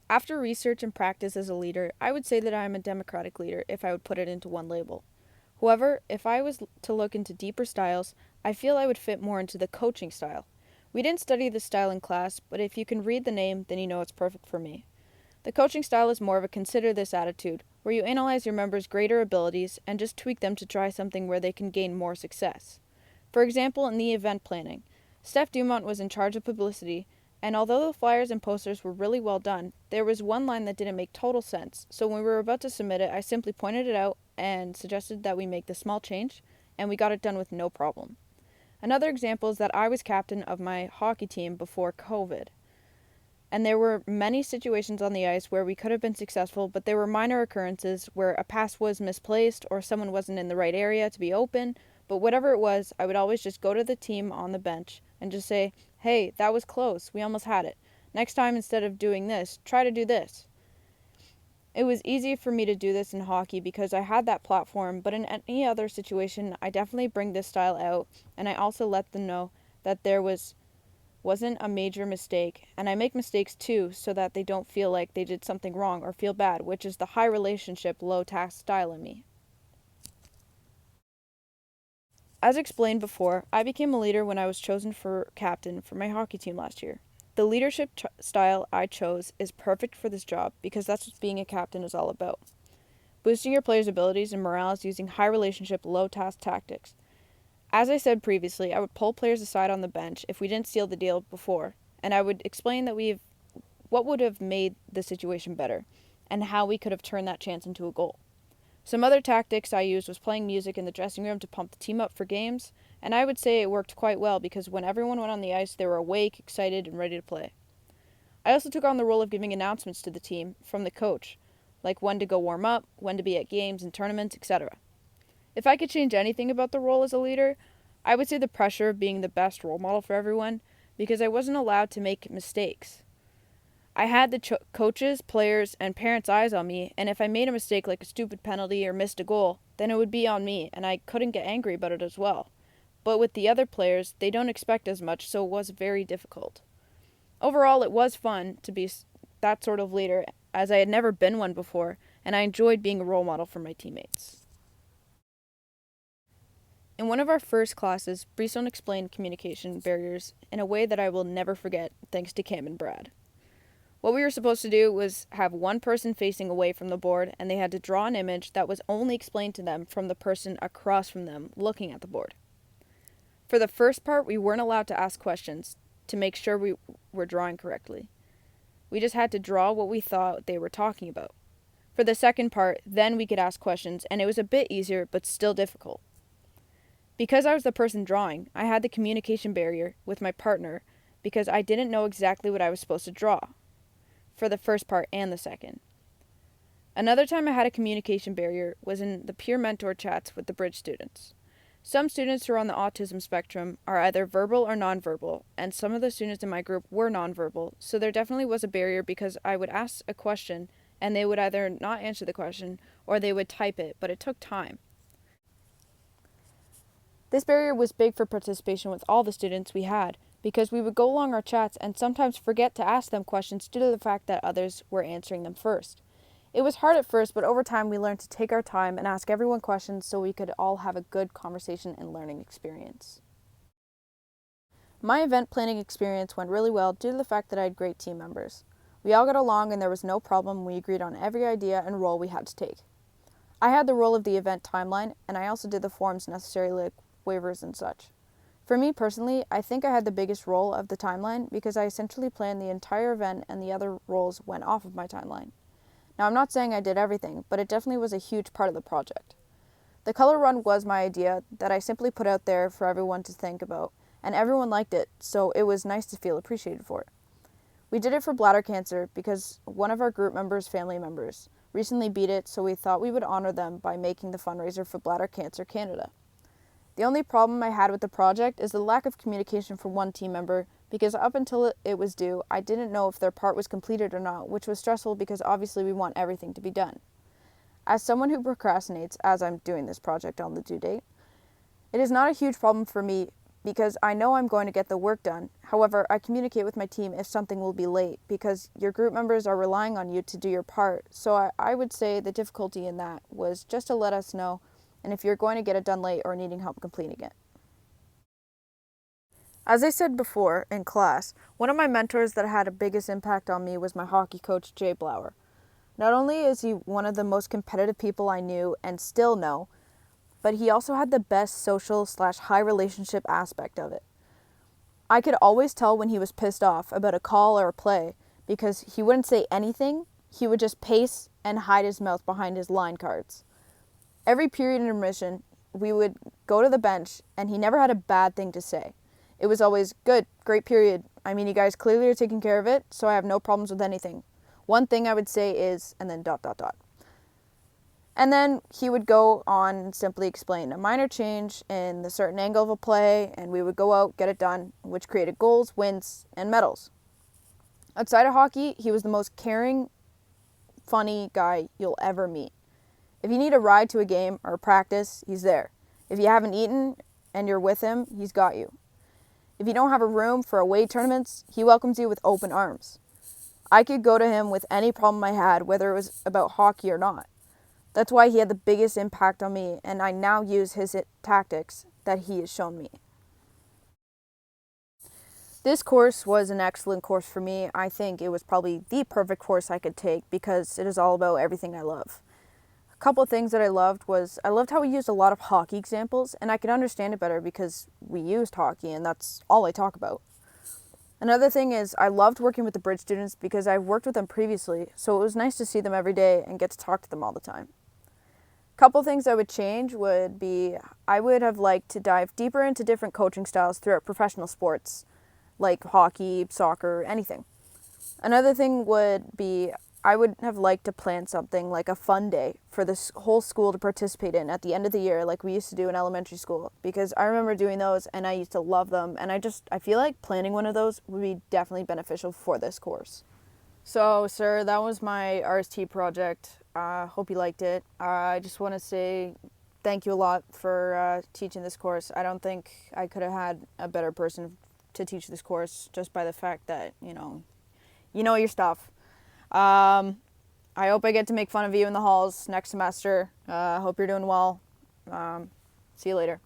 After research and practice as a leader, I would say that I am a democratic leader if I would put it into one label. However, if I was to look into deeper styles, I feel I would fit more into the coaching style. We didn't study this style in class, but if you can read the name, then you know it's perfect for me. The coaching style is more of a consider this attitude, where you analyze your members' greater abilities and just tweak them to try something where they can gain more success. For example, in the event planning, Steph Dumont was in charge of publicity, and although the flyers and posters were really well done, there was one line that didn't make total sense, so when we were about to submit it, I simply pointed it out and suggested that we make the small change, and we got it done with no problem. Another example is that I was captain of my hockey team before COVID, and there were many situations on the ice where we could have been successful, but there were minor occurrences where a pass was misplaced or someone wasn't in the right area to be open. But whatever it was, I would always just go to the team on the bench and just say, hey, that was close. We almost had it. Next time, instead of doing this, try to do this. It was easy for me to do this in hockey because I had that platform, but in any other situation, I definitely bring this style out, and I also let them know that there wasn't a major mistake, and I make mistakes too so that they don't feel like they did something wrong or feel bad, which is the high relationship, low task style in me. As explained before, I became a leader when I was chosen for captain for my hockey team last year. The leadership style I chose is perfect for this job because that's what being a captain is all about. Boosting your players' abilities and morale using high relationship, low task tactics. As I said previously, I would pull players aside on the bench if we didn't seal the deal before, and I would explain that what would have made the situation better, and how we could have turned that chance into a goal. Some other tactics I used was playing music in the dressing room to pump the team up for games, and I would say it worked quite well because when everyone went on the ice, they were awake, excited, and ready to play. I also took on the role of giving announcements to the team from the coach, like when to go warm up, when to be at games and tournaments, etc. If I could change anything about the role as a leader, I would say the pressure of being the best role model for everyone because I wasn't allowed to make mistakes. I had the coaches, players, and parents' eyes on me, and if I made a mistake like a stupid penalty or missed a goal, then it would be on me, and I couldn't get angry about it as well. But with the other players, they don't expect as much, so it was very difficult. Overall, it was fun to be that sort of leader, as I had never been one before, and I enjoyed being a role model for my teammates. In one of our first classes, Brisson explained communication barriers in a way that I will never forget, thanks to Cam and Brad. What we were supposed to do was have one person facing away from the board, and they had to draw an image that was only explained to them from the person across from them looking at the board. For the first part, we weren't allowed to ask questions to make sure we were drawing correctly. We just had to draw what we thought they were talking about. For the second part, then we could ask questions, and it was a bit easier, but still difficult. Because I was the person drawing, I had the communication barrier with my partner because I didn't know exactly what I was supposed to draw for the first part and the second. Another time I had a communication barrier was in the peer mentor chats with the bridge students. Some students who are on the autism spectrum are either verbal or nonverbal, and some of the students in my group were nonverbal, so there definitely was a barrier because I would ask a question and they would either not answer the question or they would type it, but it took time. This barrier was big for participation with all the students we had because we would go along our chats and sometimes forget to ask them questions due to the fact that others were answering them first. It was hard at first, but over time we learned to take our time and ask everyone questions so we could all have a good conversation and learning experience. My event planning experience went really well due to the fact that I had great team members. We all got along and there was no problem. We agreed on every idea and role we had to take. I had the role of the event timeline, and I also did the forms necessary like waivers and such. For me personally, I think I had the biggest role of the timeline because I essentially planned the entire event and the other roles went off of my timeline. Now I'm not saying I did everything, but it definitely was a huge part of the project. The color run was my idea that I simply put out there for everyone to think about, and everyone liked it, so it was nice to feel appreciated for it. We did it for bladder cancer because one of our group members' family members recently beat it, so we thought we would honor them by making the fundraiser for Bladder Cancer Canada. The only problem I had with the project is the lack of communication from one team member because up until it was due, I didn't know if their part was completed or not, which was stressful because obviously we want everything to be done. As someone who procrastinates as I'm doing this project on the due date, it is not a huge problem for me because I know I'm going to get the work done. However, I communicate with my team if something will be late because your group members are relying on you to do your part. So I would say the difficulty in that was just to let us know and if you're going to get it done late or needing help completing it. As I said before in class, one of my mentors that had the biggest impact on me was my hockey coach, Jay Blower. Not only is he one of the most competitive people I knew and still know, but he also had the best social/high relationship aspect of it. I could always tell when he was pissed off about a call or a play because he wouldn't say anything, he would just pace and hide his mouth behind his line cards. Every period intermission, we would go to the bench and he never had a bad thing to say. It was always, good, great period. I mean, you guys clearly are taking care of it, so I have no problems with anything. One thing I would say is, and then ... And then he would go on and simply explain a minor change in the certain angle of a play, and we would go out, get it done, which created goals, wins, and medals. Outside of hockey, he was the most caring, funny guy you'll ever meet. If you need a ride to a game or a practice, he's there. If you haven't eaten and you're with him, he's got you. If you don't have a room for away tournaments, he welcomes you with open arms. I could go to him with any problem I had, whether it was about hockey or not. That's why he had the biggest impact on me, and I now use his tactics that he has shown me. This course was an excellent course for me. I think it was probably the perfect course I could take because it is all about everything I love. A couple of things that I loved was I loved how we used a lot of hockey examples, and I could understand it better because we used hockey, and that's all I talk about. Another thing is I loved working with the bridge students because I've worked with them previously, so it was nice to see them every day and get to talk to them all the time. Couple things I would change would be I would have liked to dive deeper into different coaching styles throughout professional sports like hockey, soccer, anything. Another thing would be I would have liked to plan something like a fun day for the whole school to participate in at the end of the year like we used to do in elementary school because I remember doing those and I used to love them and I feel like planning one of those would be definitely beneficial for this course. So, sir, that was my RST project. Hope you liked it. I just want to say thank you a lot for teaching this course. I don't think I could have had a better person to teach this course just by the fact that, you know your stuff. I hope I get to make fun of you in the halls next semester. Hope you're doing well. See you later.